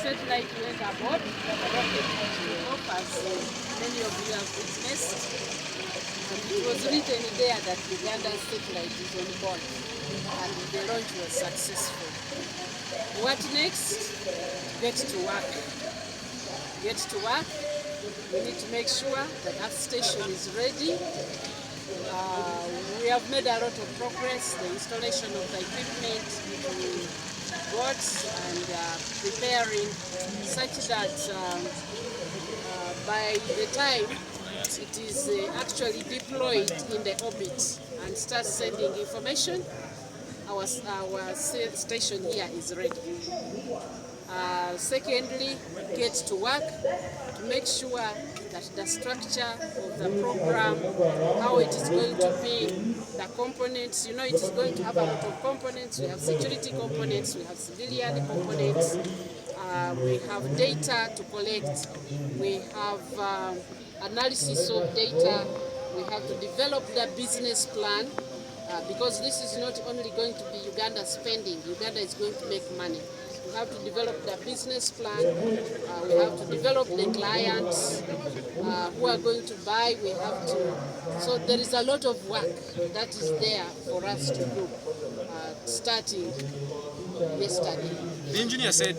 satellite went aboard the rocket took off, as many of you have witnessed. And it was written there that Uganda's satellite is on board, and the launch was successful. What next? Get to work. Get to work. We need to make sure that Earth Station is ready. We have made a lot of progress. The installation of the equipment boats and preparing such that by the time it is actually deployed in the orbit and starts sending information, our station here is ready. Secondly, get to work to make sure that the structure of the program, how it is going to be, the components, you know, it is going to have a lot of components. We have security components, we have civilian components, we have data to collect, we have analysis of data, we have to develop the business plan, because this is not only going to be Uganda spending, Uganda is going to make money. We have to develop the business plan, we have to develop the clients who are going to buy, we have to, so there is a lot of work that is there for us to do, starting yesterday. The engineer said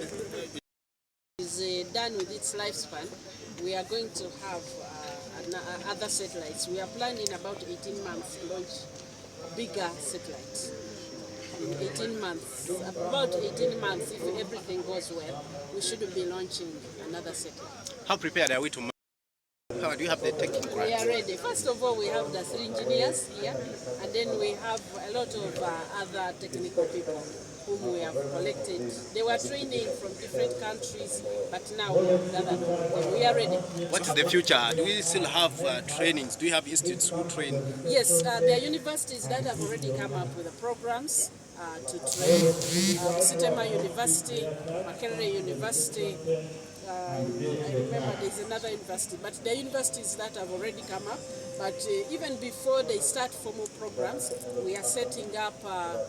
is done with its lifespan. We are going to have other satellites. We are planning about 18 months to launch bigger satellites. In 18 months, about 18 months, if everything goes well, we should be launching another satellite. How prepared are we to? How do you have the technical? We are ready. First of all, we have the 3 engineers here, and then we have a lot of other technical people whom we have collected. They were training from different countries, but now we have gathered them. We are ready. What is the future? Do we still have trainings? Do you have institutes who train? Yes, there are universities that have already come up with the programs to train. Sitema University, Makerere University, I remember there's another university, but there are universities that have already come up. But even before they start formal programs, we are setting up a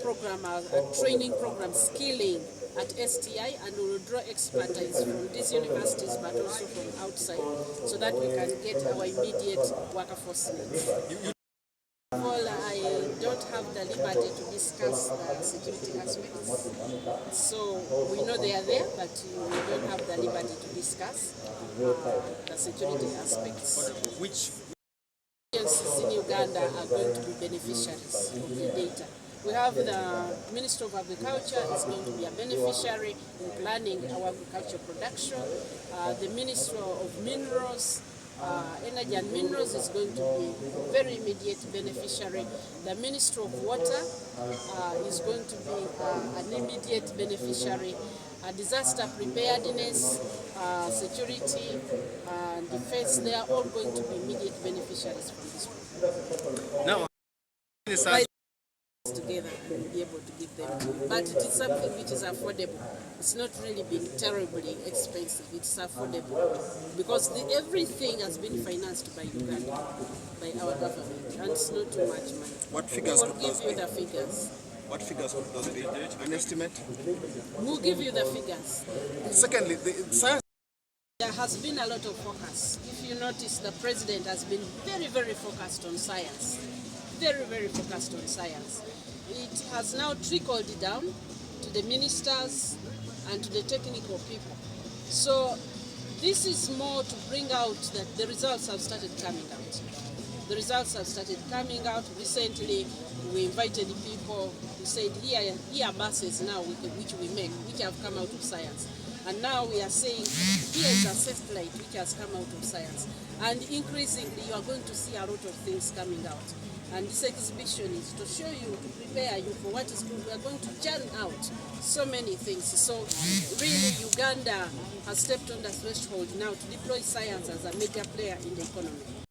program, a training program, skilling at STI, and we will draw expertise from these universities, but also from outside, so that we can get our immediate workforce needs. Well, I don't have the liberty to discuss the security aspects. So we know they are there, but we don't have the liberty to discuss the security aspects. Which agencies in Uganda are going to be beneficiaries of the data? We have the Minister of Agriculture is going to be a beneficiary in planning our agricultural production. The Minister of Minerals, Energy and Minerals is going to be a very immediate beneficiary. The Minister of Water is going to be an immediate beneficiary. Disaster preparedness, security, and defense, they are all going to be immediate beneficiaries from this program. now, Together and be able to give them, but it is something which is affordable. It's not really been terribly expensive. It's affordable because everything has been financed by Uganda, by our government, and it's not too much money. what figures? We'll give you the figures. What figures does it indicate? An estimate? We'll give you the figures. Secondly, the science. There has been a lot of focus. If you notice, the president has been very, very focused on science. Very, very focused on science. It has now trickled down to the ministers and to the technical people. So this is more to bring out that the results have started coming out. The results have started coming out. Recently, we invited people who said, here are buses now which we make, which have come out of science. And now we are saying, here is a satellite which has come out of science. And increasingly, you are going to see a lot of things coming out. And this exhibition is to show you, to prepare you for what is good. We are going to churn out so many things. So really, Uganda has stepped on the threshold now to deploy science as a major player in the economy.